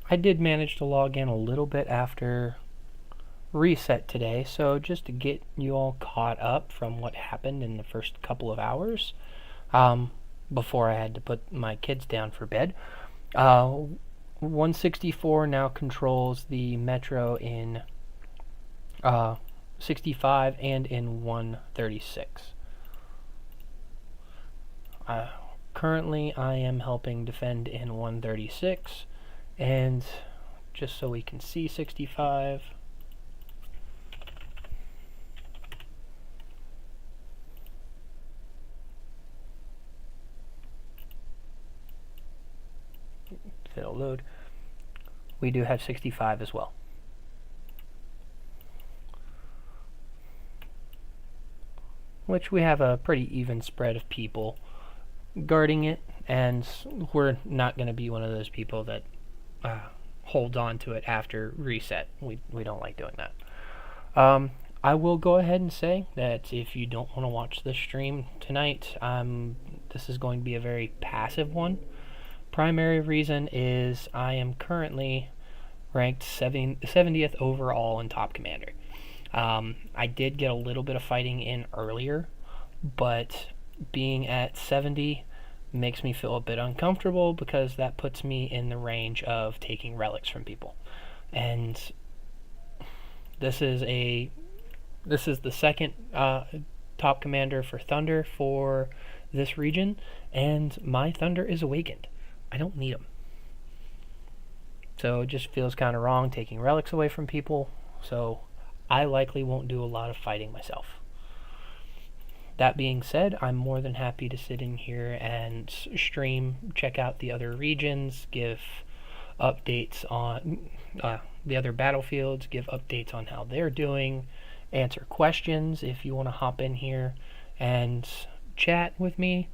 I did manage to log in a little bit after reset today, so just to get you all caught up from what happened in the first couple of hours, before I had to put my kids down for bed. 164 now controls the metro in 65 and in 136. Currently, I am helping defend in 136, and just so we can see 65. It'll load. We do have 65 as well. Which we have a pretty even spread of people guarding it, and we're not going to be one of those people that hold on to it after reset. We don't like doing that. I will go ahead and say that if you don't want to watch this stream tonight, this is going to be a very passive one. Primary reason is I am currently ranked 70th overall in Top Commander. I did get a little bit of fighting in earlier, but being at 70 makes me feel a bit uncomfortable because that puts me in the range of taking relics from people. And this is the second Top Commander for Thunder for this region, and my Thunder is awakened. I don't need them. So it just feels kind of wrong taking relics away from people, so I likely won't do a lot of fighting myself. That being said, I'm more than happy to sit in here and stream, check out the other regions, give updates on the other battlefields, give updates on how they're doing, answer questions if you want to hop in here and chat with me.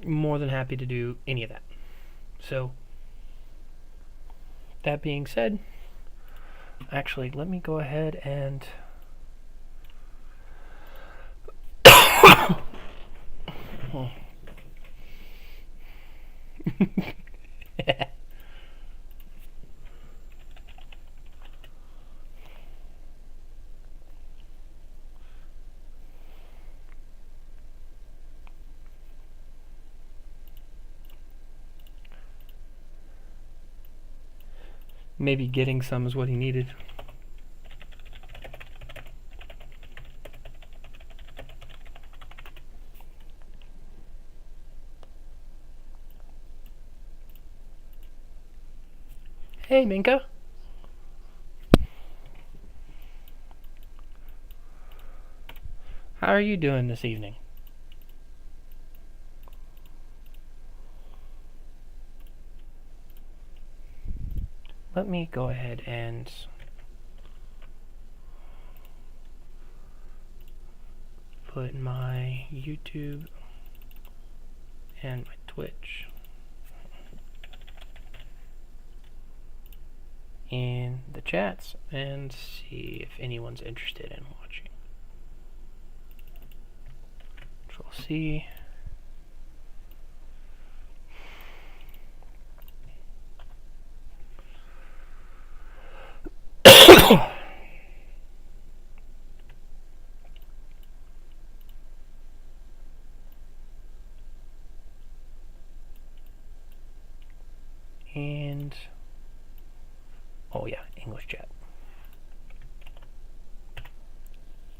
More than happy to do any of that. So, that being said, actually, let me go ahead and maybe getting some is what he needed. Hey, Minka. How are you doing this evening? Let me go ahead and put my YouTube and my Twitch in the chats and see if anyone's interested in watching. Control C. And oh yeah, English chat.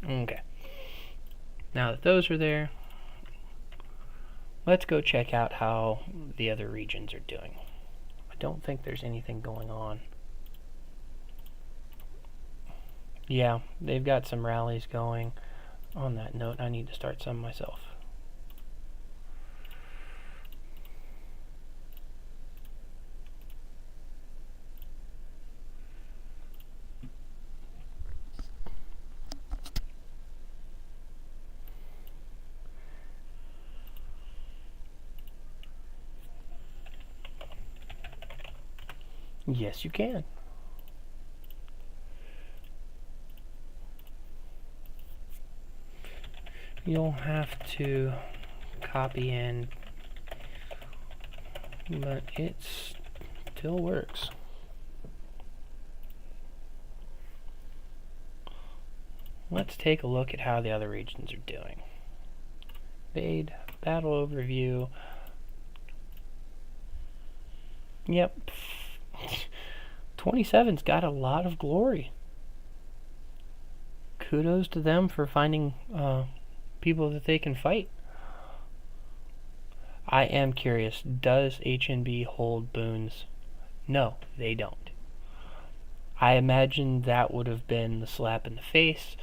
Okay. Now that those are there, let's go check out how the other regions are doing. I don't think there's anything going on. Yeah, they've got some rallies going. On that note, I need to start some myself. Yes, you can. You'll have to copy in, but it's Still works. Let's take a look at how the other regions are doing. Invade, battle overview. Yep. 27's got a lot of glory. Kudos to them for finding people that they can fight. I am curious, does HNB hold boons? No, they don't. I imagine that would have been the slap in the face.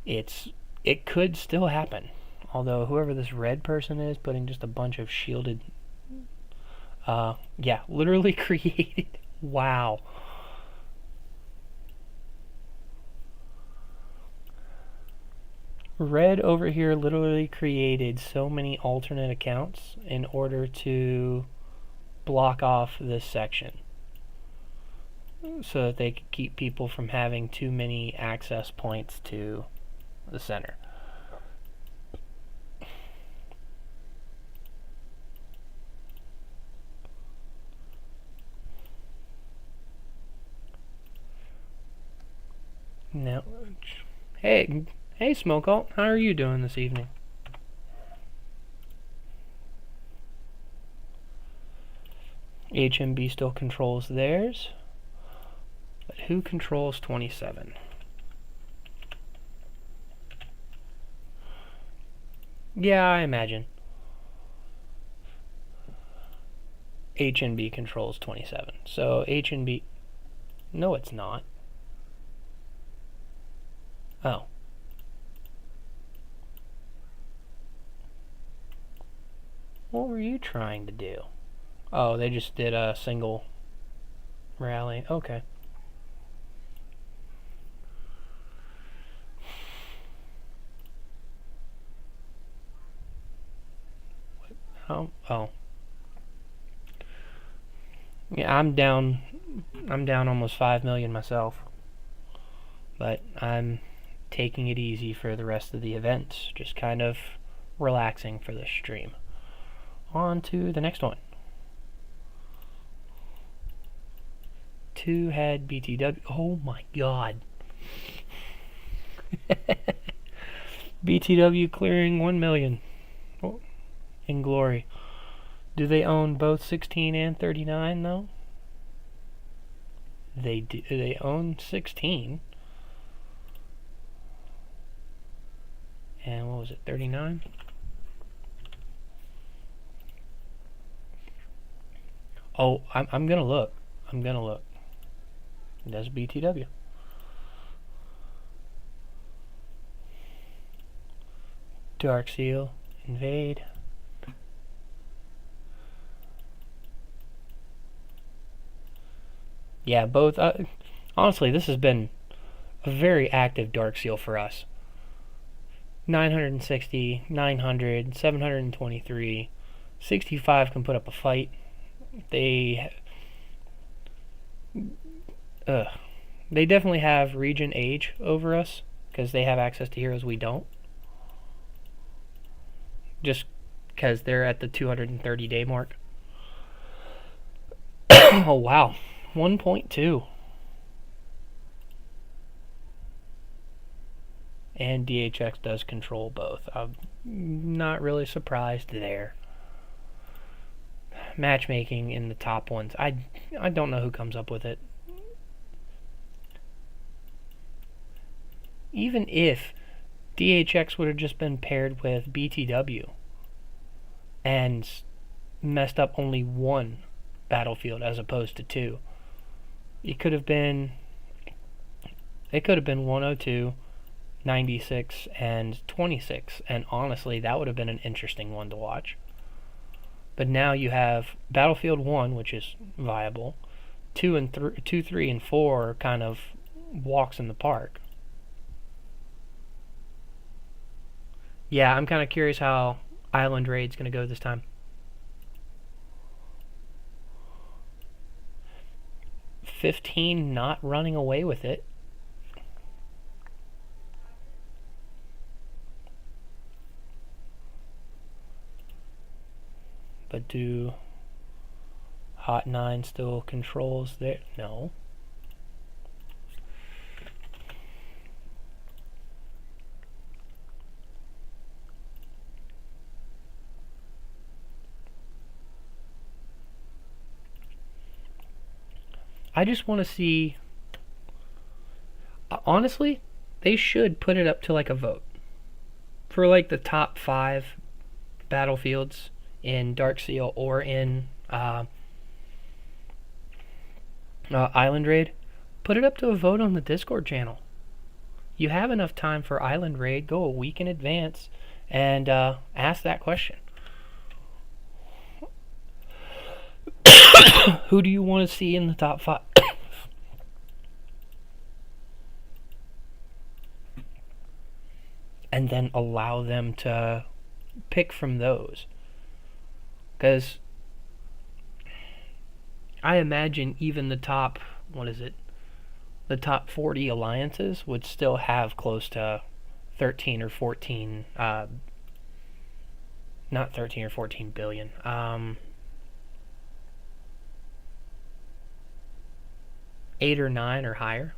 It could still happen. Although whoever this red person is putting just a bunch of shielded yeah, literally created. Wow. Red over here literally created so many alternate accounts in order to block off this section so that they could keep people from having too many access points to the center. Now, hey Smoke Alt, how are you doing this evening? HMB still controls theirs, but who controls 27? Yeah, I imagine. HNB controls 27. So HNB... No, it's not. Oh. What were you trying to do? Oh, they just did a single rally. Okay. Oh. Yeah, I'm down almost 5 million myself. But I'm taking it easy for the rest of the event. Just kind of relaxing for this stream. On to the next one. 2 had BTW. Oh my god. BTW clearing 1 million. Oh, in glory. Do they own both 16 and 39 though? They do. They own 16. And what was it, 39? Oh, I'm gonna look. That's BTW. Dark Seal, invade. Yeah, both. Honestly, this has been a very active Dark Seal for us. 960, 900, 723, 65 can put up a fight. They definitely have region age over us because they have access to heroes we don't. Just because they're at the 230 day mark. Oh wow, 1.2. And DHX does control both. I'm not really surprised there. Matchmaking in the top ones. I don't know who comes up with it. Even if DHX would have just been paired with BTW and messed up only one battlefield as opposed to 2, it could have been 102, 96, and 26, and honestly that would have been an interesting one to watch. But now you have Battlefield 1, which is viable. 2, 3, and 4 are kind of walks in the park. Yeah, I'm kind of curious how Island Raid's going to go this time. $15 not running away with it. But Hot 9 still controls there. No. I just want to see. Honestly, they should put it up to like a vote for like the top 5 battlefields in Darkseal or in Island Raid. Put it up to a vote on the Discord channel. You have enough time for Island Raid. Go a week in advance and ask that question. Who do you want to see in the top 5? And then allow them to pick from those. Because I imagine even the top, the top 40 alliances would still have close to 13 or 14, not 13 or 14 billion, 8 or 9 or higher.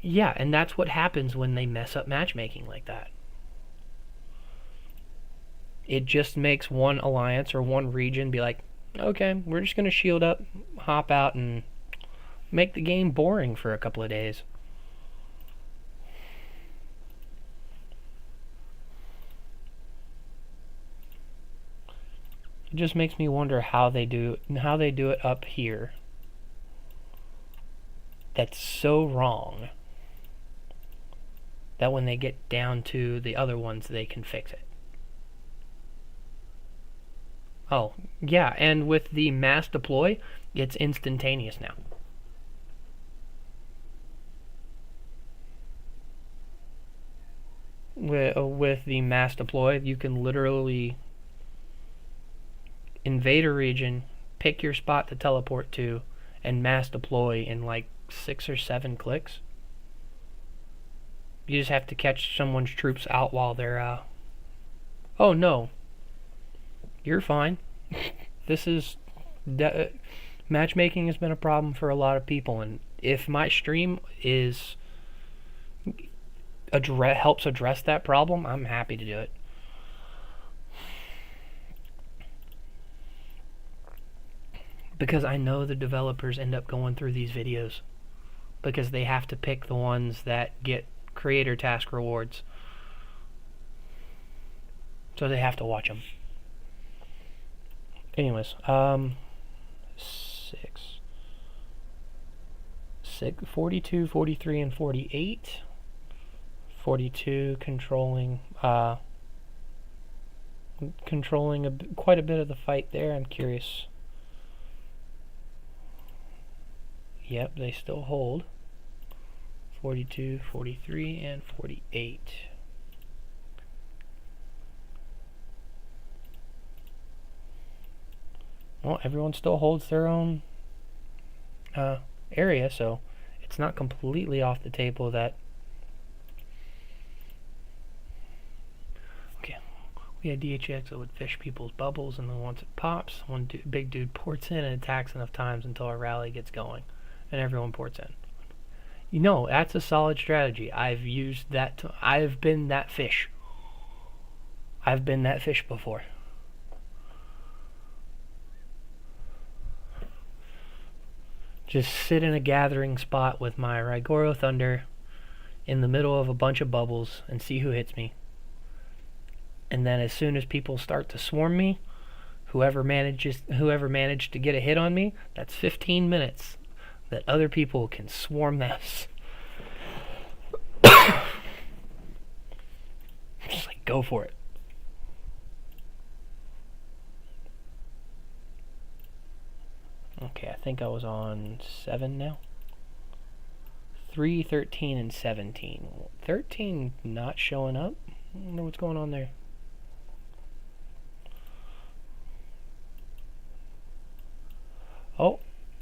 Yeah, and that's what happens when they mess up matchmaking like that. It just makes one alliance or one region be like, okay, we're just going to shield up, hop out, and make the game boring for a couple of days. It just makes me wonder how they do it up here. That's so wrong that when they get down to the other ones, they can fix it. Oh, yeah, and with the mass deploy, it's instantaneous now. With the mass deploy, you can literally invade a region, pick your spot to teleport to, and mass deploy in like 6 or 7 clicks. You just have to catch someone's troops out while they're oh no, you're fine. This is matchmaking has been a problem for a lot of people, and if my stream is helps address that problem, I'm happy to do it. Because I know the developers end up going through these videos because they have to pick the ones that get creator task rewards. So they have to watch them. Anyways, 42, 43, and 48. 42 controlling quite a bit of the fight there. I'm curious. Yep, they still hold. 42, 43, and 48. Well, everyone still holds their own area, so it's not completely off the table that... Okay, we had DHX that would fish people's bubbles, and then once it pops, one big dude ports in and attacks enough times until a rally gets going, and everyone ports in. You know, that's a solid strategy. I've used that. I've been that fish. I've been that fish before. Just sit in a gathering spot with my Rygoro Thunder in the middle of a bunch of bubbles and see who hits me. And then as soon as people start to swarm me, whoever managed to get a hit on me, that's 15 minutes that other people can swarm this. Just like, go for it. Okay, I think I was on 7 now. 3, 13, and 17. 13 not showing up. I don't know what's going on there.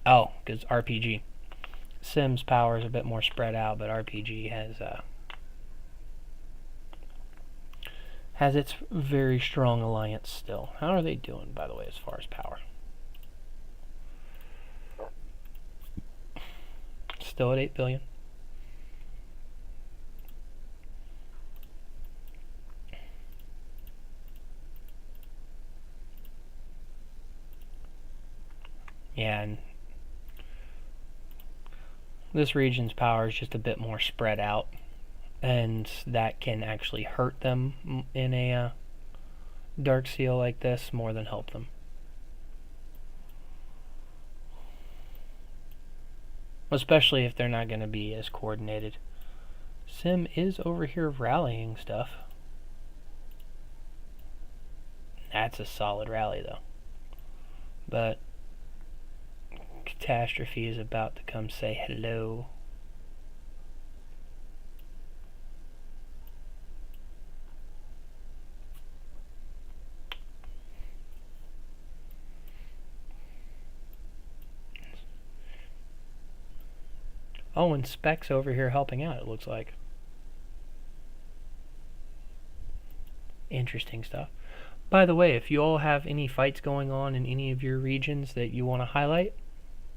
Oh, because RPG. Sims power is a bit more spread out, but RPG has its very strong alliance still. How are they doing, by the way, as far as power? still at 8 billion. Yeah, and this region's power is just a bit more spread out, and that can actually hurt them in a Dark Seal like this more than help them. Especially if they're not going to be as coordinated. Sim is over here rallying stuff. That's a solid rally though. But Catastrophe is about to come say hello. Oh, and Spec's over here helping out, it looks like. Interesting stuff. By the way, if you all have any fights going on in any of your regions that you want to highlight,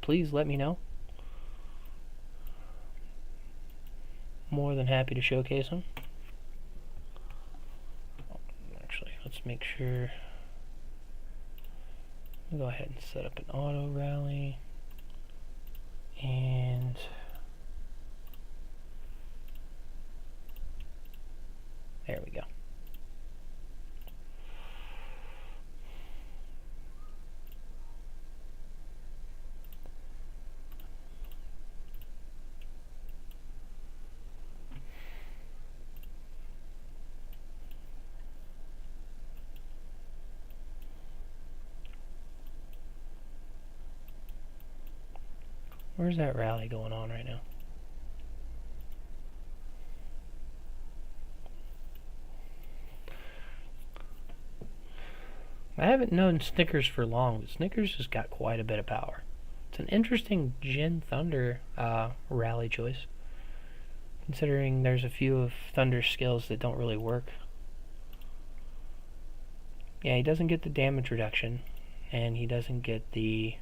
please let me know. More than happy to showcase them. Actually, let's make sure. We'll go ahead and set up an auto rally. And there we go. Where's that rally going on right now? I haven't known Snickers for long, but Snickers has got quite a bit of power. It's an interesting Jin Thunder rally choice, considering there's a few of Thunder's skills that don't really work. Yeah, he doesn't get the damage reduction, and he doesn't get the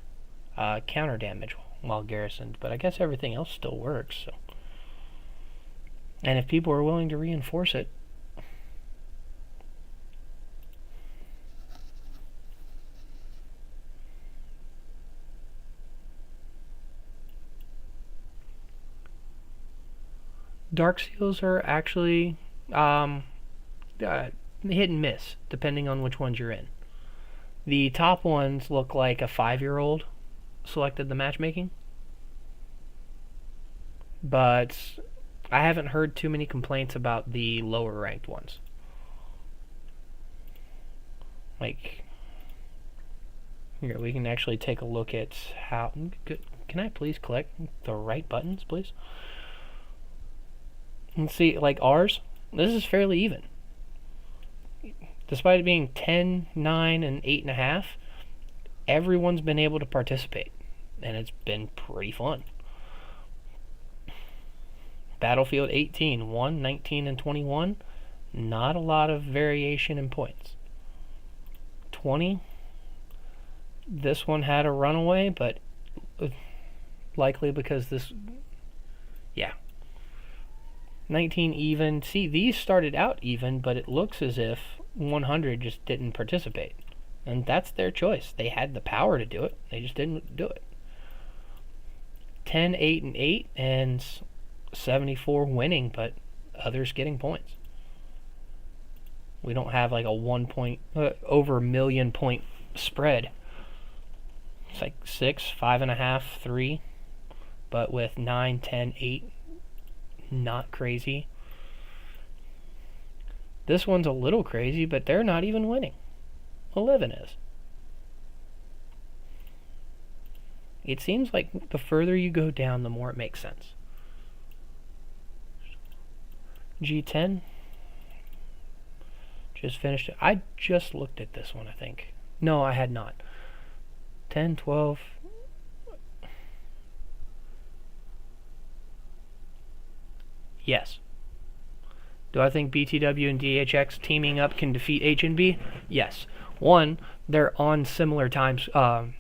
counter damage while garrisoned, but I guess everything else still works. So. And if people are willing to reinforce it, Dark Seals are actually hit and miss, depending on which ones you're in. The top ones look like a 5-year-old selected the matchmaking, but I haven't heard too many complaints about the lower ranked ones. Like, here, we can actually take a look at how... Can I please click the right buttons, please? And see, like ours, this is fairly even. Despite it being 10, 9, and 8.5, everyone's been able to participate, and it's been pretty fun. Battlefield 18, 1, 19, and 21, not a lot of variation in points. 20, this one had a runaway, but likely because this, yeah. 19 even. See, these started out even, but it looks as if 100 just didn't participate. And that's their choice. They had the power to do it. They just didn't do it. 10, 8, and 8, and 74 winning, but others getting points. We don't have like a 1 point, over a million point spread. It's like 6, 5.5, 3. But with 9, 10, 8, not crazy. This one's a little crazy, but they're not even winning. 11 is. It seems like the further you go down, the more it makes sense. G10. Just finished it. I just looked at this one, I think. No, I had not. 10, 12. Yes. Do I think BTW and DHX teaming up can defeat HNB? Yes. One, they're on similar time zones.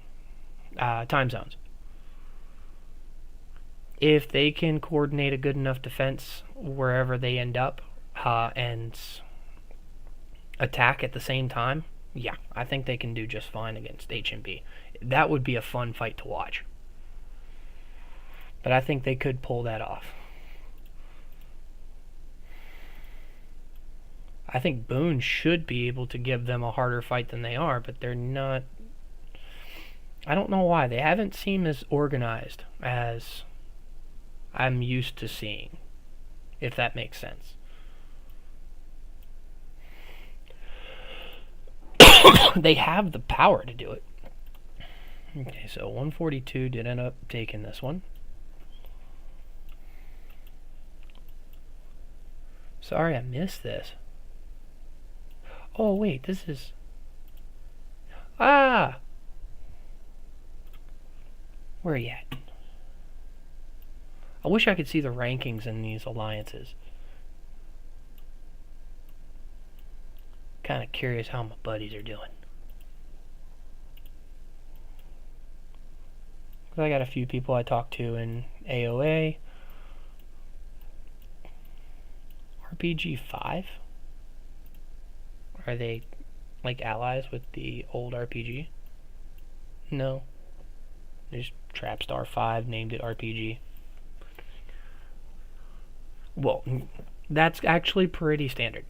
If they can coordinate a good enough defense wherever they end up and attack at the same time, yeah, I think they can do just fine against HMP. That would be a fun fight to watch. But I think they could pull that off. I think Boone should be able to give them a harder fight than they are, but they're not. I don't know why. They haven't seemed as organized as I'm used to seeing, if that makes sense. They have the power to do it. Okay, so 142 did end up taking this one. Sorry, I missed this. Oh, wait, this is... Ah! Where are you at? I wish I could see the rankings in these alliances. Kind of curious how my buddies are doing. I got a few people I talked to in AOA. RPG 5? Are they like allies with the old RPG? No. There's Trapstar 5, named it RPG. Well, that's actually pretty standard.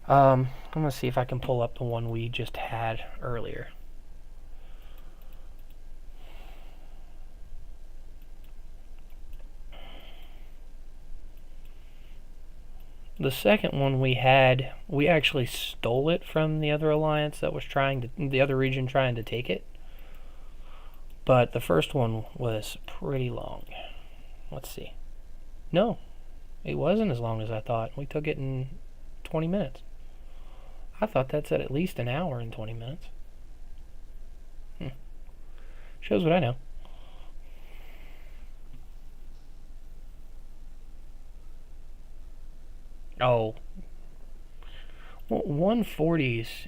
I'm gonna see if I can pull up the one we just had earlier. The second one we had, we actually stole it from the other alliance that was the other region trying to take it. But the first one was pretty long. Let's see. No, it wasn't as long as I thought. We took it in 20 minutes. I thought that said at least an hour and 20 minutes. Shows what I know. Oh. Well, 140s,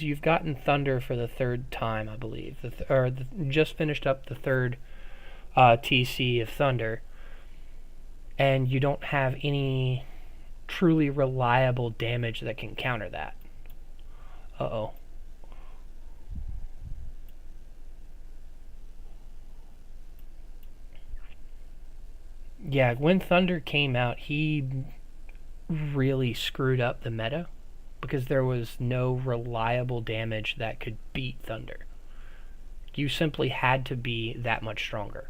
you've gotten Thunder for the third time, I believe. Just finished up the third TC of Thunder. And you don't have any truly reliable damage that can counter that. Uh-oh. Yeah, when Thunder came out, he really screwed up the meta because there was no reliable damage that could beat Thunder. You simply had to be that much stronger.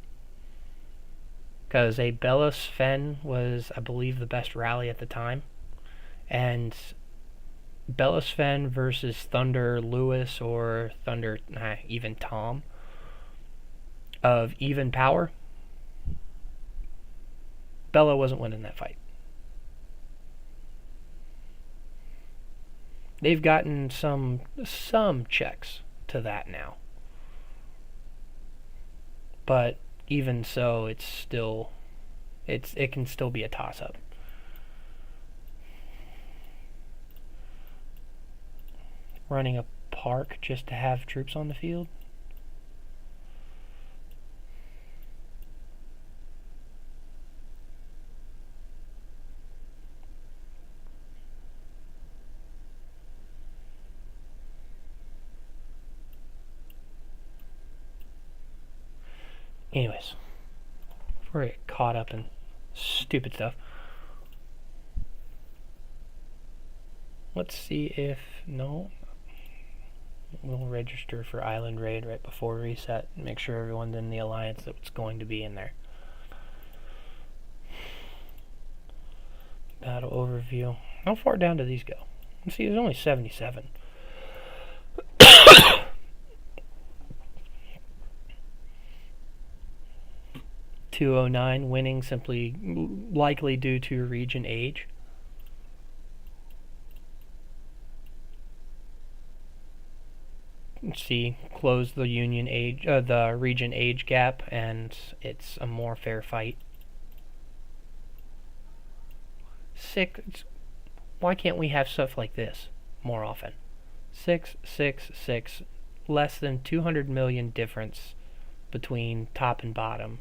Because a Bella Sven was, I believe, the best rally at the time. And Bella Sven versus Thunder Lewis or Thunder, even Tom, of even power, Bella wasn't winning that fight. They've gotten some checks to that now. But even so, it can still be a toss-up. Running a park just to have troops on the field? Anyways, before I get caught up in stupid stuff, let's see if... No. We'll register for Island Raid right before reset and make sure everyone's in the alliance that's going to be in there. Battle overview. How far down do these go? Let's see, there's only 77. 209 winning simply likely due to region age. See, close the the region age gap, and it's a more fair fight. 6. Why can't we have stuff like this more often? 6, 6, 6. Less than 200 million difference between top and bottom.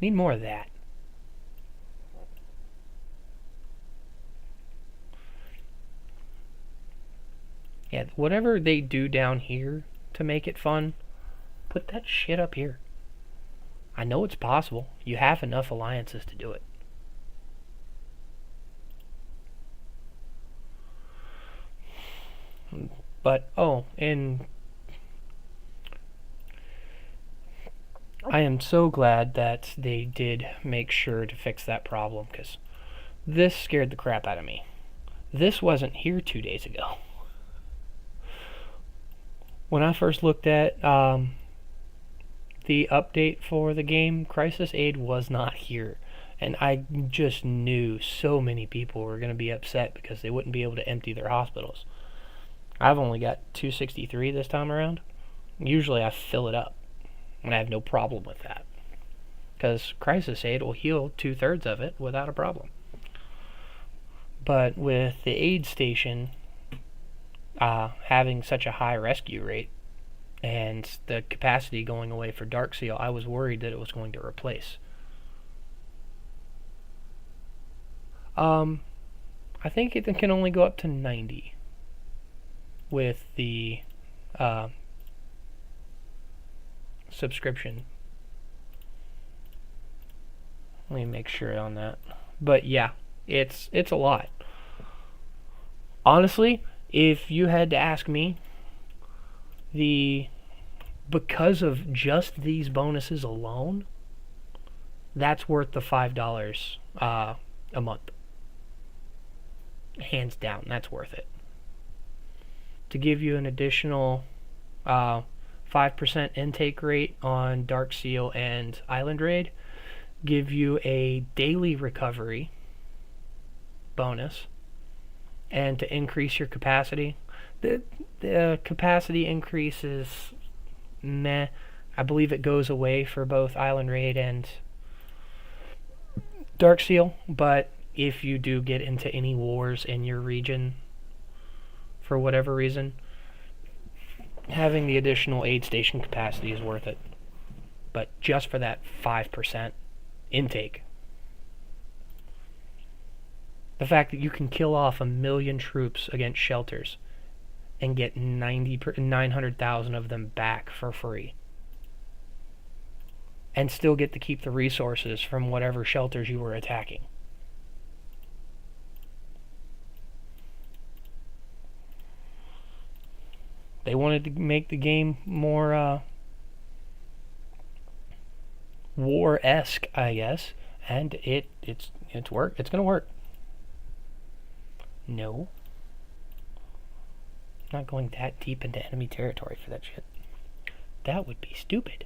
Need more of that. Yeah, whatever they do down here to make it fun, put that shit up here. I know it's possible. You have enough alliances to do it. But, and I am so glad that they did make sure to fix that problem, because this scared the crap out of me. This wasn't here 2 days ago. When I first looked at the update for the game, Crisis Aid was not here. And I just knew so many people were going to be upset because they wouldn't be able to empty their hospitals. I've only got 263 this time around. Usually I fill it up, and I have no problem with that, because Crisis Aid will heal 2/3 of it without a problem. But with the aid station having such a high rescue rate and the capacity going away for Dark Seal, I was worried that it was going to replace. I think it can only go up to 90 with the subscription. Let me make sure on that. But yeah, it's a lot. Honestly, if you had to ask me, because of just these bonuses alone, that's worth the $5 a month. Hands down, that's worth it. To give you an additional 5% intake rate on Dark Seal and Island Raid, give you a daily recovery bonus, and to increase your capacity. The capacity increase is meh. I believe it goes away for both Island Raid and Dark Seal, but if you do get into any wars in your region for whatever reason, having the additional aid station capacity is worth it. But just for that 5% intake. The fact that you can kill off 1 million troops against shelters and get 900,000 of them back for free, and still get to keep the resources from whatever shelters you were attacking. They wanted to make the game more war-esque, I guess, and it's gonna work. No. I'm not going that deep into enemy territory for that shit. That would be stupid.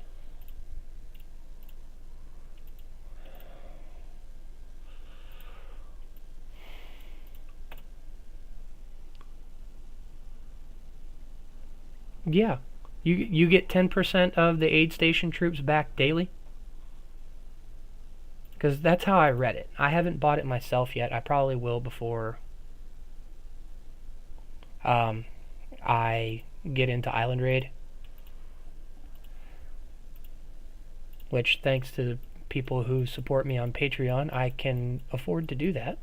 Yeah. You get 10% of the aid station troops back daily. Because that's how I read it. I haven't bought it myself yet. I probably will before I get into Island Raid. Which, thanks to the people who support me on Patreon, I can afford to do that.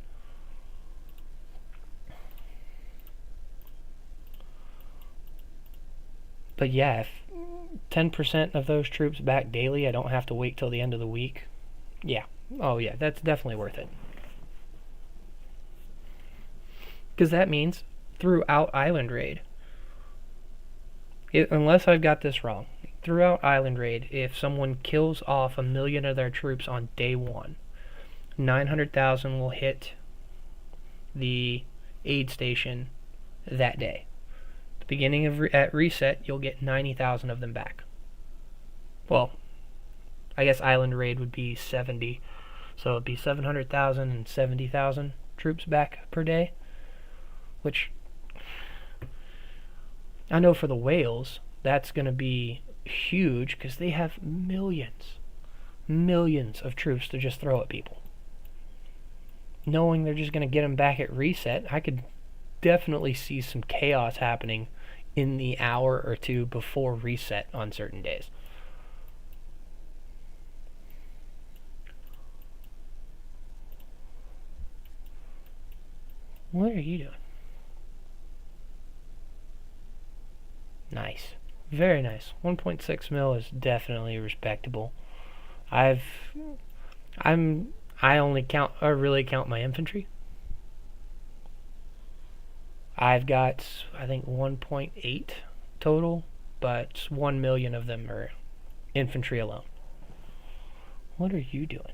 But yeah, if 10% of those troops back daily, I don't have to wait till the end of the week. Yeah. Oh yeah, that's definitely worth it. Because that means throughout Island Raid, unless I've got this wrong, throughout Island Raid, if someone kills off 1 million of their troops on day 1, 900,000 will hit the aid station that day. The beginning of at reset, you'll get 90,000 of them back. Well, I guess Island Raid would be 70, so it'd be 700,000 and 70,000 troops back per day, which I know for the whales, that's going to be huge because they have millions of troops to just throw at people. Knowing they're just going to get them back at reset, I could definitely see some chaos happening in the hour or two before reset on certain days. What are you doing? Nice. Very nice. 1.6 mil is definitely respectable. I really count my infantry. I've got, I think, 1.8 total, but 1 million of them are infantry alone. What are you doing?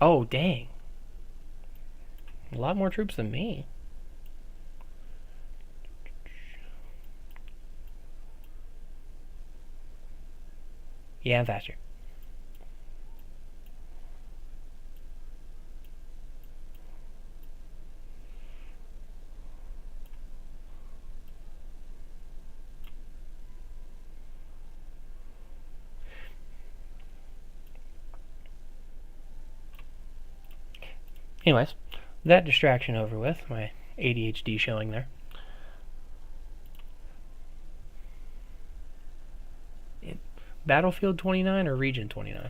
Oh, dang. A lot more troops than me. Yeah, I'm faster. Anyways, that distraction over with. My ADHD showing there. Battlefield 29 or Region 29?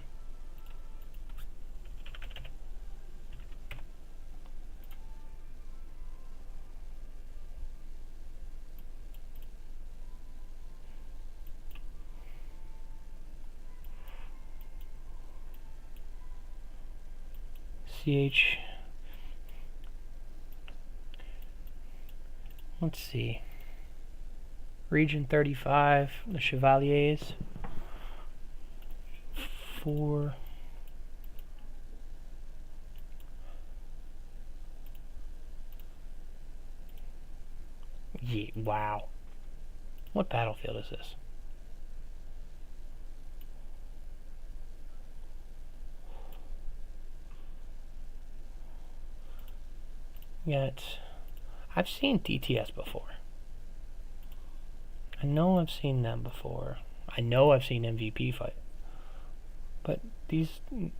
CH. Let's see. Region 35, the Chevaliers. 4. Yeah, wow. What battlefield is this? Yet, I've seen TTS before. I know I've seen them before. I know I've seen MVP fight. But these... the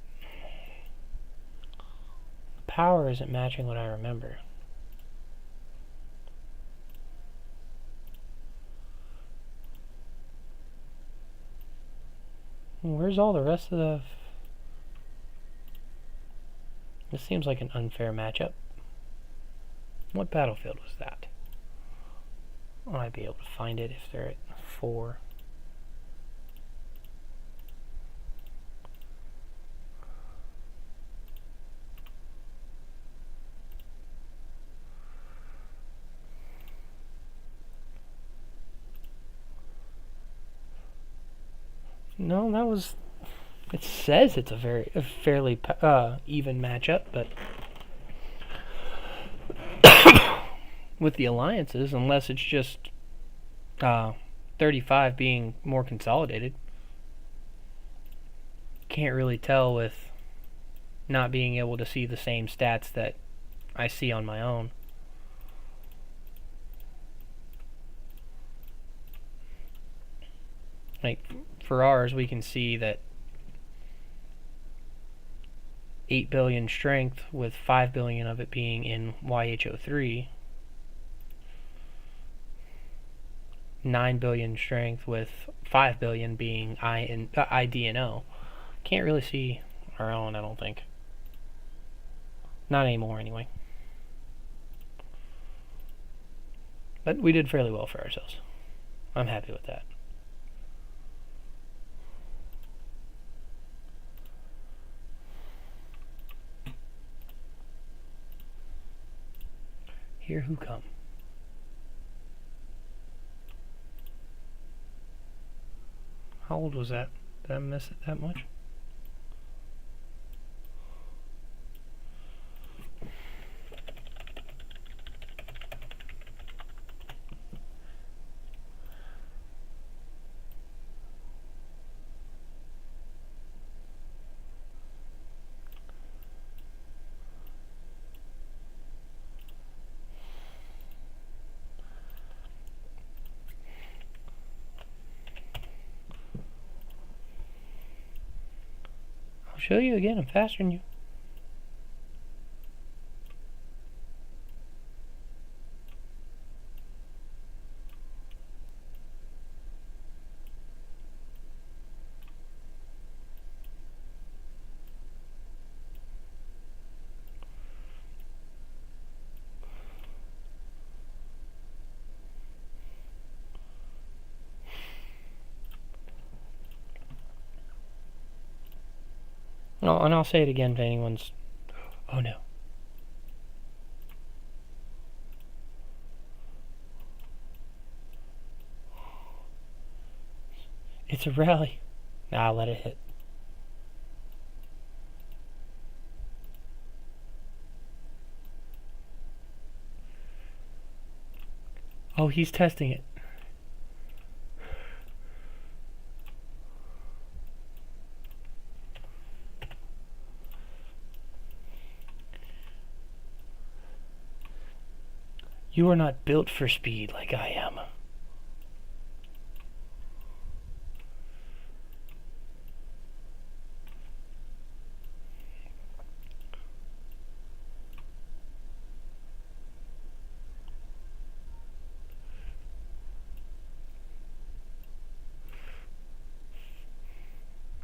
power isn't matching what I remember. Where's all the rest of the... This seems like an unfair matchup. What battlefield was that? I might be able to find it if they're at 4. No, that was... It says it's a fairly even matchup, but with the alliances, unless it's just 35 being more consolidated, can't really tell with not being able to see the same stats that I see on my own. Like, for ours, we can see that 8 billion strength with 5 billion of it being in YH03. 9 billion strength with 5 billion being IDNO. Can't really see our own, I don't think. Not anymore, anyway. But we did fairly well for ourselves. I'm happy with that. Here who come? How old was that? Did I miss it that much? I'll show you again. I'm faster than you. Oh, and I'll say it again if anyone's... Oh no. It's a rally. Nah, let it hit. Oh, he's testing it. You are not built for speed like I am.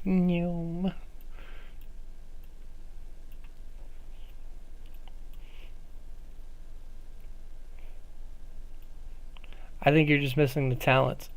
Noom. I think you're just missing the talents.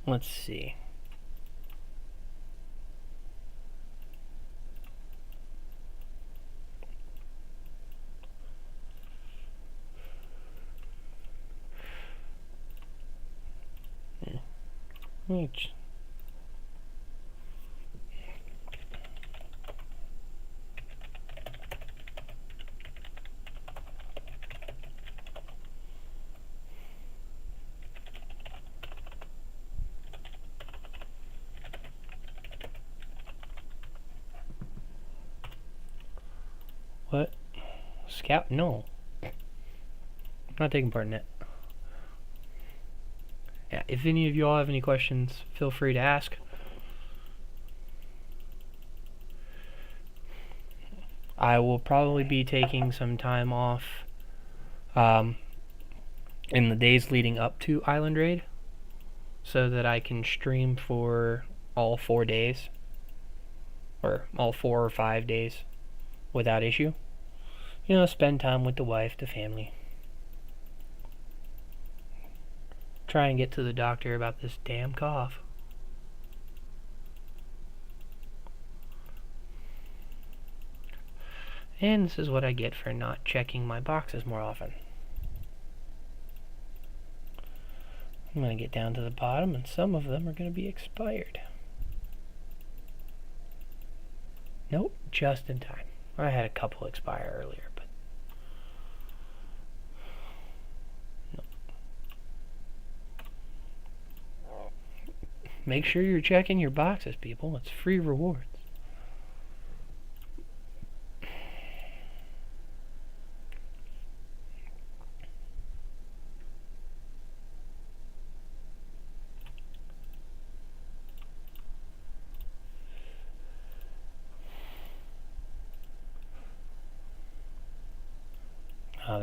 Let's see. Each. What? Scout? No. I'm not taking part in it. Yeah, if any of y'all have any questions, feel free to ask. I will probably be taking some time off in the days leading up to Island Raid so that I can stream for all 4 days, or all 4 or 5 days without issue. You know, spend time with the wife, the family. Try and get to the doctor about this damn cough. And this is what I get for not checking my boxes more often. I'm going to get down to the bottom, and some of them are going to be expired. Nope, just in time. I had a couple expire earlier, but... Nope. Make sure you're checking your boxes, people. It's free rewards.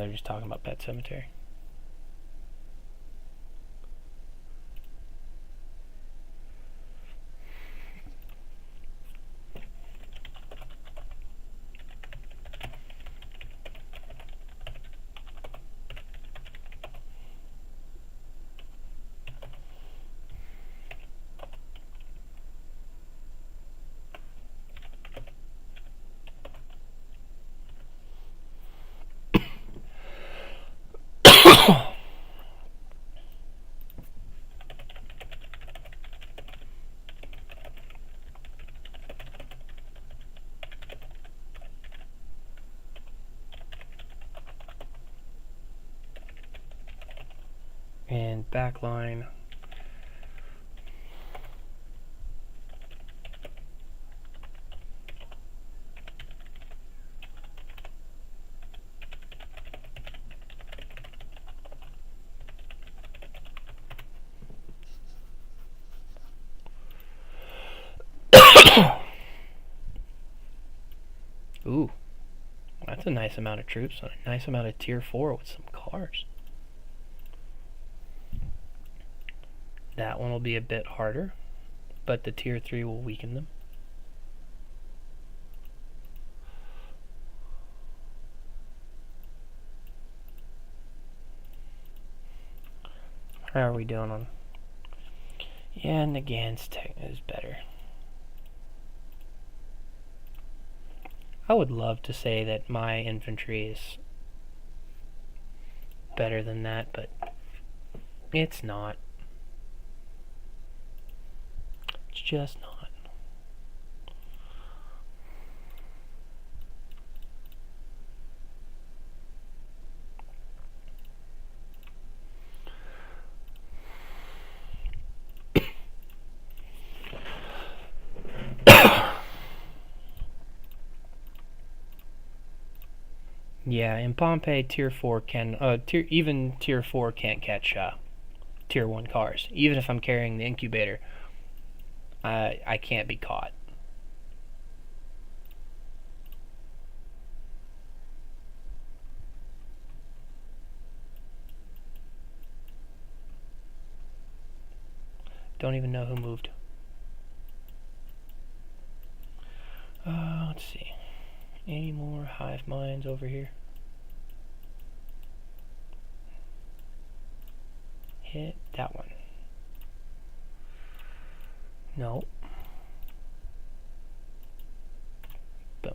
they're just talking about Pet Cemetery. And backline. Ooh, that's a nice amount of troops on a nice amount of tier 4 with some cars. That one will be a bit harder, but the tier 3 will weaken them. How are we doing on? Yeah, Nagant's tech is better. I would love to say that my infantry is better than that, but it's not. It's just not. Yeah, in Pompeii, tier 4 can, even tier 4 can't catch tier 1 cars. Even if I'm carrying the incubator, I can't be caught. Don't even know who moved. Let's see. Any more hive minds over here? Hit that one. No. Boom.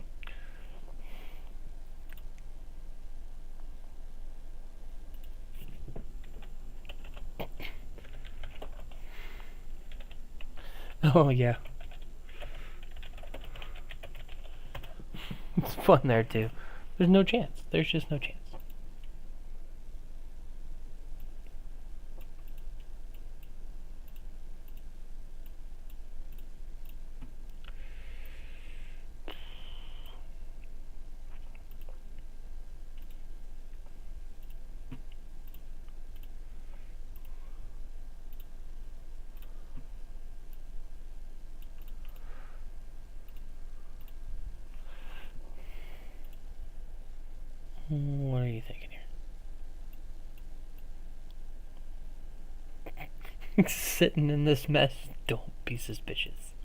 Oh yeah. It's fun there too. There's no chance. There's just no chance. What are you thinking here? Sitting in this mess, don't be suspicious.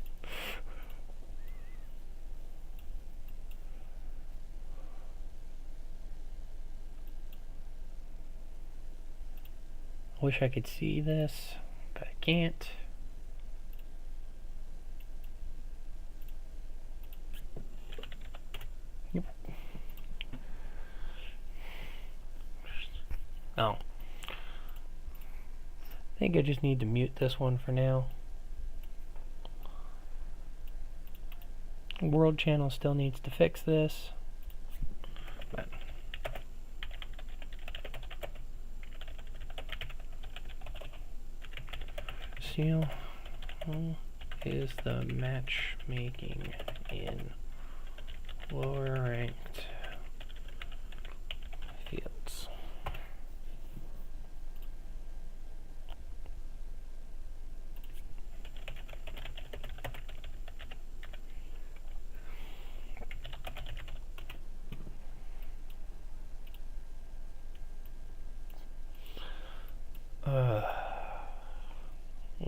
I wish I could see this, but I can't. Yep. Oh. I think I just need to mute this one for now. World channel still needs to fix this. But seal is the matchmaking in lower ranked fields.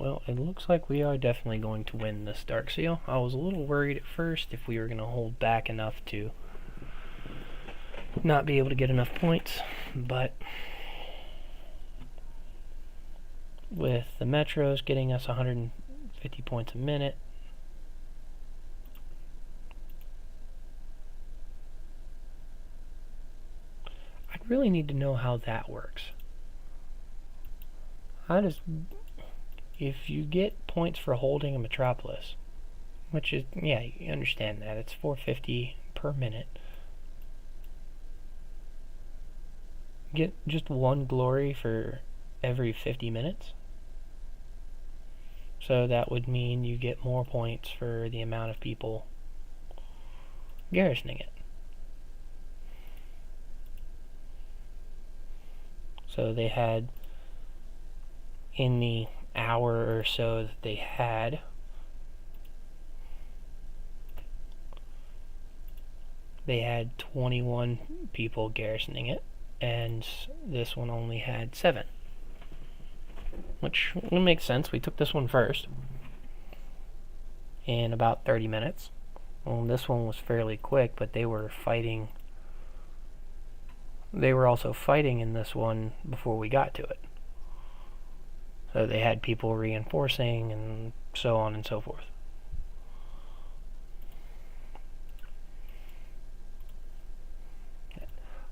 Well, it looks like we are definitely going to win this Dark Seal. I was a little worried at first if we were going to hold back enough to not be able to get enough points, but with the Metros getting us 150 points a minute, I really need to know how that works. How does, if you get points for holding a metropolis, which is, yeah, you understand that, it's 450 per minute, get just one glory for every 50 minutes? So that would mean you get more points for the amount of people garrisoning it. So they had, in the hour or so that they had, they had 21 people garrisoning it, and this one only had 7. Which would make sense. We took this one first in about 30 minutes. Well, this one was fairly quick, but they were fighting. They were also fighting in this one before we got to it. So they had people reinforcing and so on and so forth.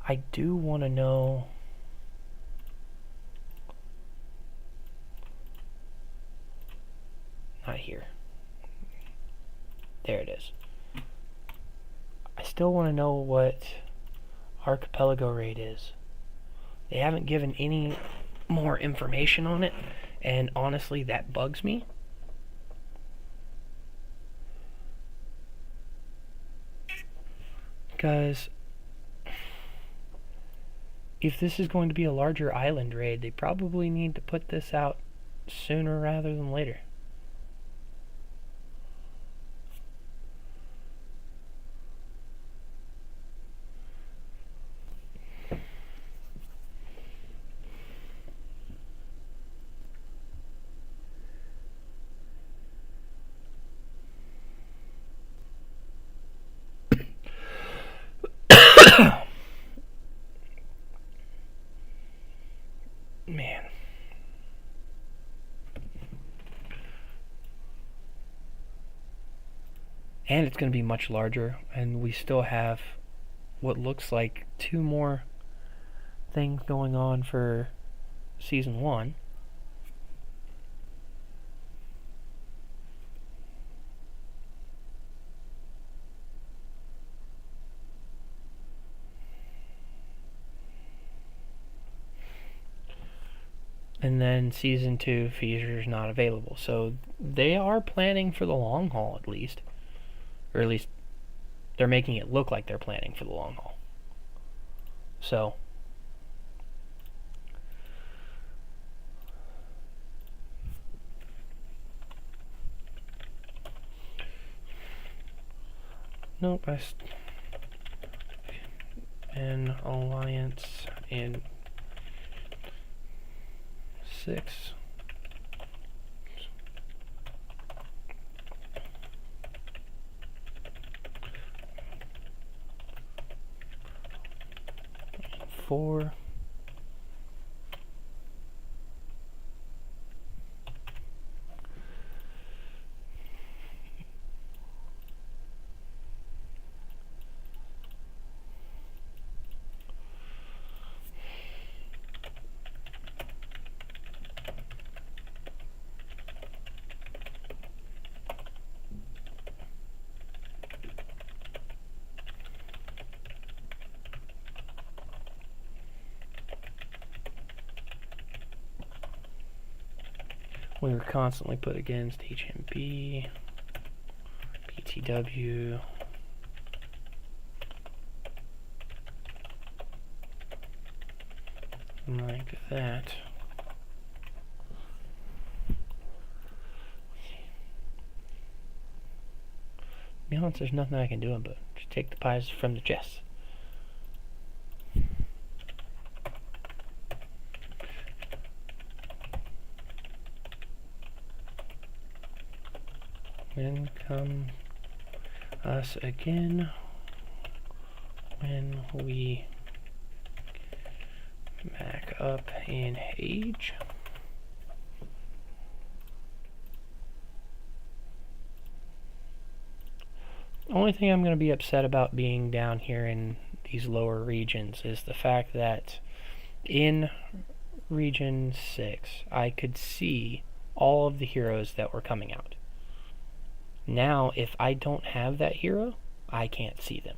I do want to know not here. There it is. I still want to know what Archipelago raid is. They haven't given any more information on it, and honestly that bugs me. Because if this is going to be a larger island raid, they probably need to put this out sooner rather than later. Man. And it's going to be much larger, and we still have what looks like 2 more things going on for Season 1. And then Season 2 features not available. So they are planning for the long haul, at least. Or at least they're making it look like they're planning for the long haul. So nope, an alliance in 6. Four. We were constantly put against HMB, PTW, like that. To be honest, there's nothing I can do about it. Just take the pies from the chest. and come us again when we back up in age. The only thing I'm going to be upset about being down here in these lower regions is the fact that in Region 6 I could see all of the heroes that were coming out. Now if I don't have that hero, I can't see them.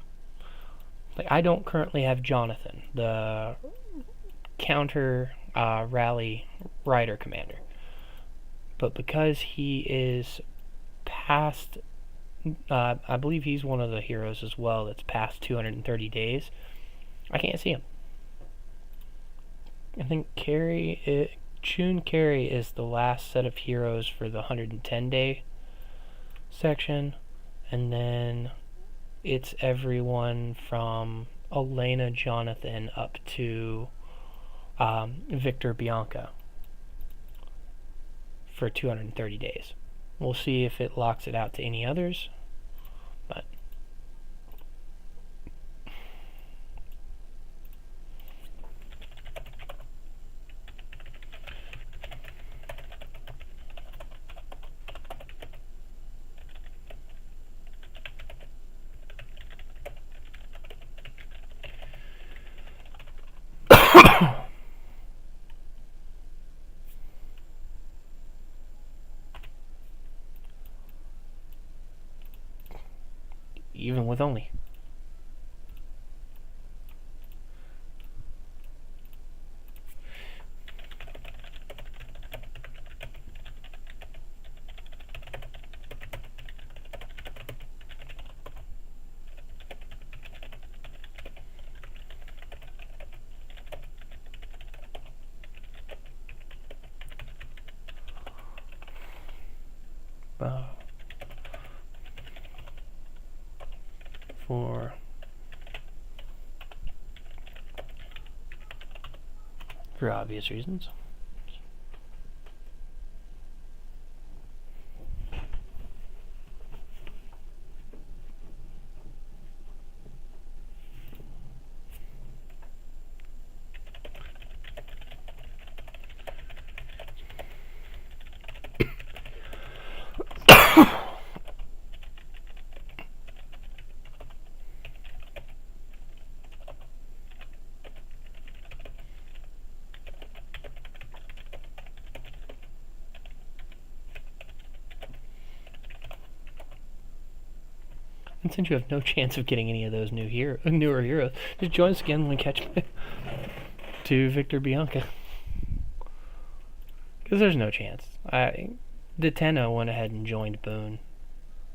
Like, I don't currently have Jonathan, the counter rally rider commander, but because he is past, I believe he's one of the heroes as well that's past 230 days, I can't see him. I think Chun Carry is the last set of heroes for the 110 day section, and then it's everyone from Elena Jonathan up to Victor Bianca for 230 days. We'll see if it locks it out to any others, but even with only for obvious reasons. And since you have no chance of getting any of those newer heroes, just join us again when we catch to Victor Bianca. Because there's no chance. Deteno went ahead and joined Boone,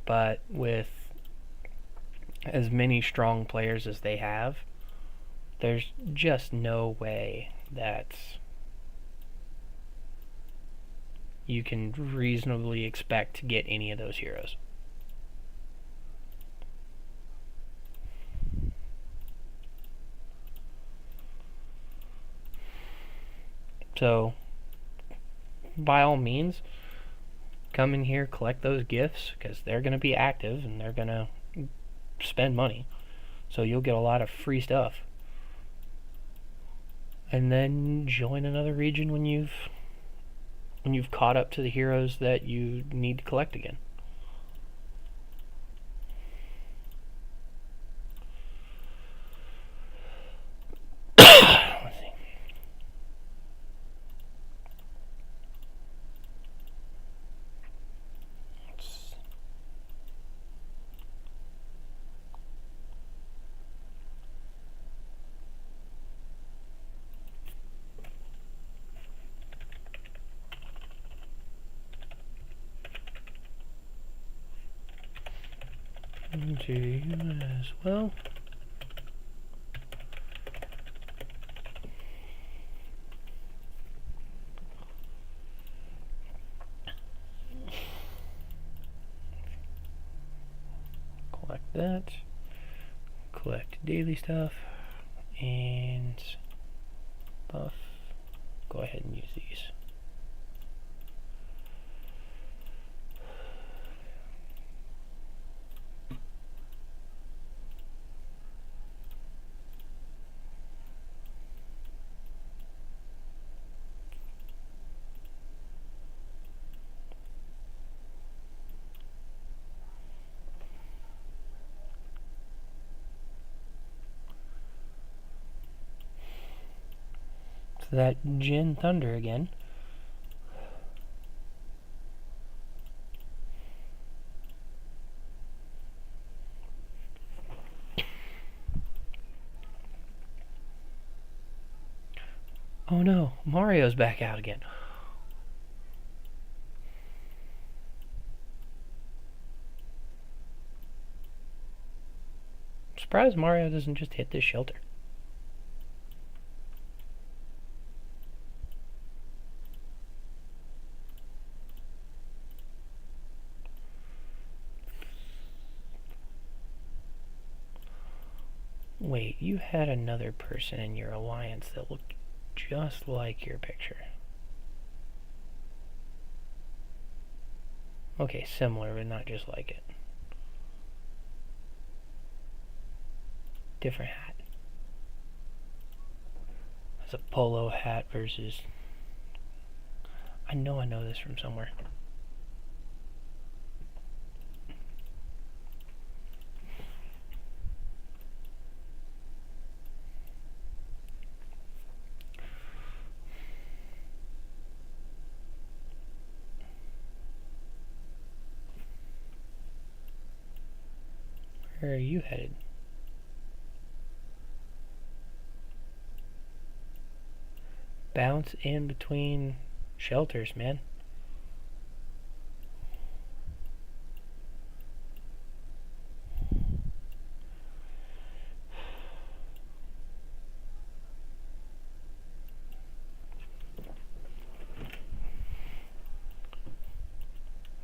but with as many strong players as they have, there's just no way that you can reasonably expect to get any of those heroes. So, by all means, come in here, collect those gifts, because they're going to be active and they're going to spend money. So you'll get a lot of free stuff. And then join another region when you've caught up to the heroes that you need to collect again. To you as well. Collect that. Collect daily stuff and buff. Go ahead and use these. It's that Jin Thunder again. Oh no, Mario's back out again. I'm surprised Mario doesn't just hit this shelter. Wait, you had another person in your alliance that looked just like your picture. Okay, similar, but not just like it. Different hat. It's a polo hat versus... I know this from somewhere. Where are you headed? Bounce in between shelters, man.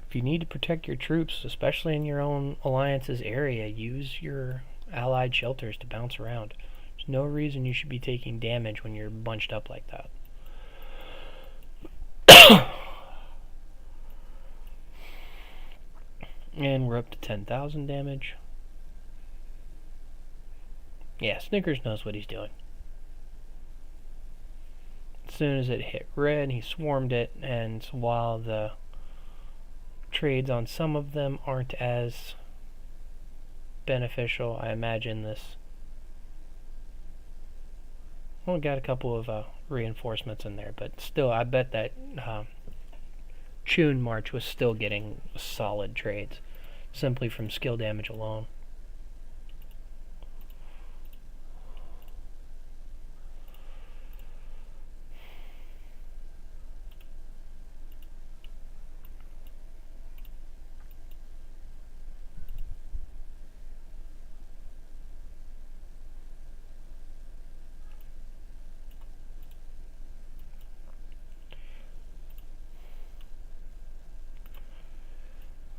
If you need to protect your troops, especially in your own alliance's area, use your allied shelters to bounce around. There's no reason you should be taking damage when you're bunched up like that. And we're up to 10,000 damage. Yeah, Snickers knows what he's doing. As soon as it hit red, he swarmed it, and while the trades on some of them aren't as beneficial, I imagine this... Well, we got a couple of reinforcements in there, but still, I bet that Chun March was still getting solid trades, simply from skill damage alone.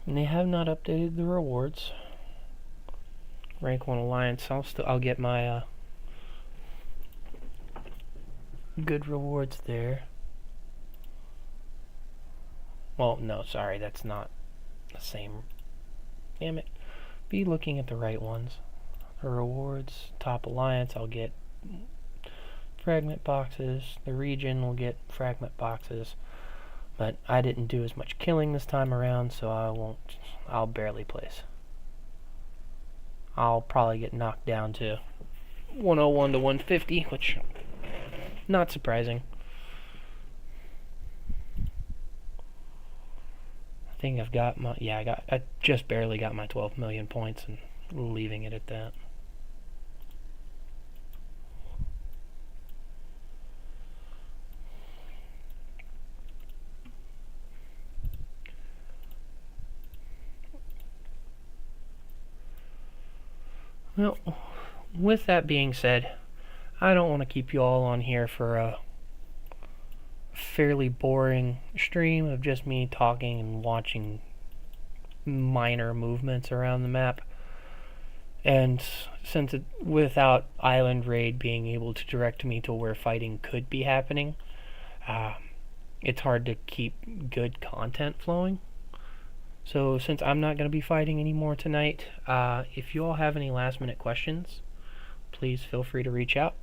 And they have not updated the rewards. Rank 1 Alliance, I'll get my good rewards there. Well, no, sorry, that's not the same. Damn it. Be looking at the right ones. The rewards, top alliance, I'll get fragment boxes. The region will get fragment boxes. But I didn't do as much killing this time around, so I'll barely place. I'll probably get knocked down to 101 to 150, which, not surprising. I think I've got my, I just barely got my 12 million points and leaving it at that. Well, with that being said, I don't want to keep you all on here for a fairly boring stream of just me talking and watching minor movements around the map. And since without Island Raid being able to direct me to where fighting could be happening, it's hard to keep good content flowing. So since I'm not going to be fighting anymore tonight, if you all have any last minute questions, please feel free to reach out.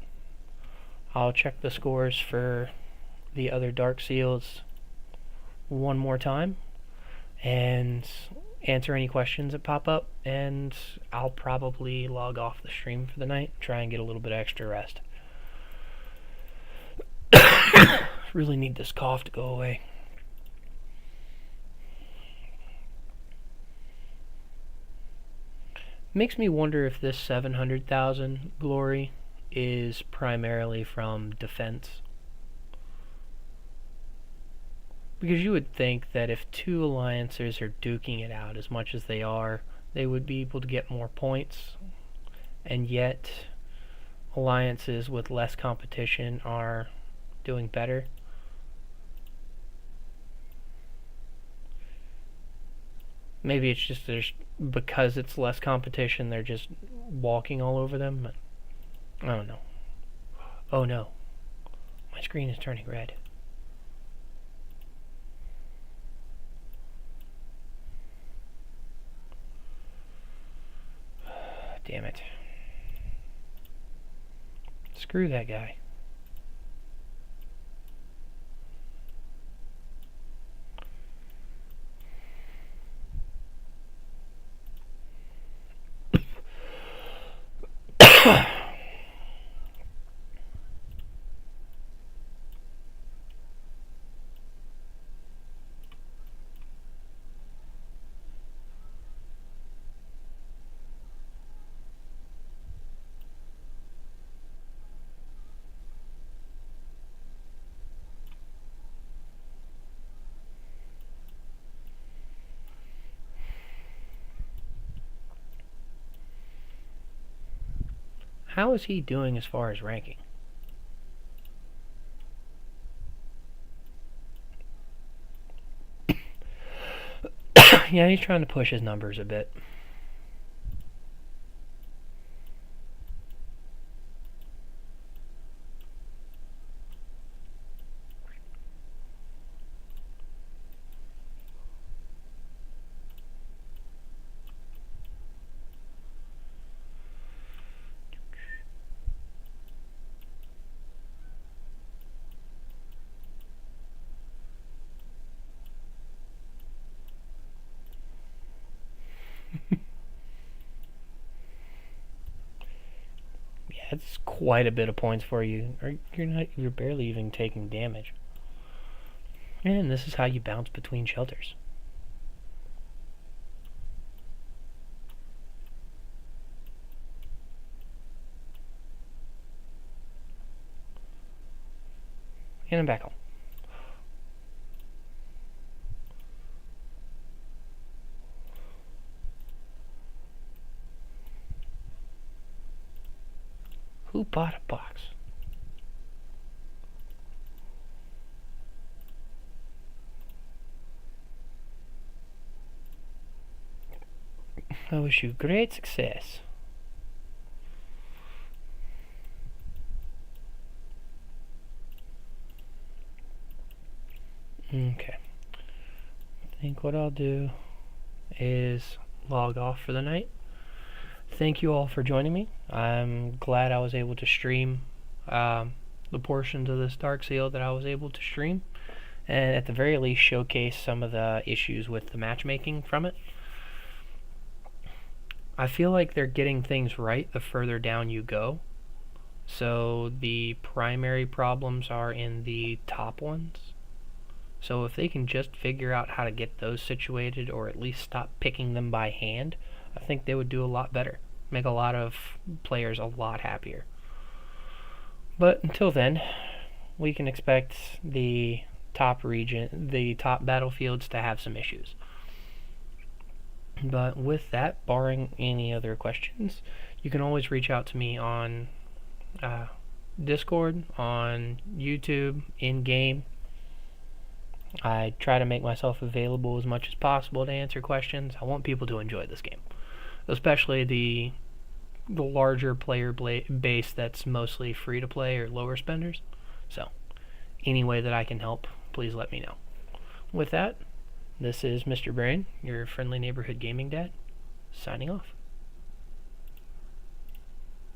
I'll check the scores for the other Dark Seals one more time and answer any questions that pop up, and I'll probably log off the stream for the night, try and get a little bit extra rest. Really need this cough to go away. Makes me wonder if this 700,000 glory is primarily from defense. Because you would think that if two alliances are duking it out as much as they are, they would be able to get more points. And yet, alliances with less competition are doing better. Maybe it's just because it's less competition, they're just walking all over them. But I don't know. Oh no. My screen is turning red. Damn it. Screw that guy. How is he doing as far as ranking? Yeah, he's trying to push his numbers a bit. That's quite a bit of points for you. You're barely even taking damage. And this is how you bounce between shelters. And I'm back home. Who bought a box? I wish you great success. Okay. I think what I'll do is log off for the night. Thank you all for joining me. I'm glad I was able to stream the portions of this Dark Seal that I was able to stream, and at the very least showcase some of the issues with the matchmaking from it. I feel like they're getting things right the further down you go. So the primary problems are in the top ones. So if they can just figure out how to get those situated, or at least stop picking them by hand, I think they would do a lot better. Make a lot of players a lot happier. But until then, we can expect the top battlefields to have some issues. But with that, barring any other questions, you can always reach out to me on Discord, on YouTube, in-game. I try to make myself available as much as possible to answer questions. I want people to enjoy this game, especially the larger player base that's mostly free to play or lower spenders. So any way that I can help, please let me know. With that, this is Mr. Brain, your friendly neighborhood gaming dad, signing off.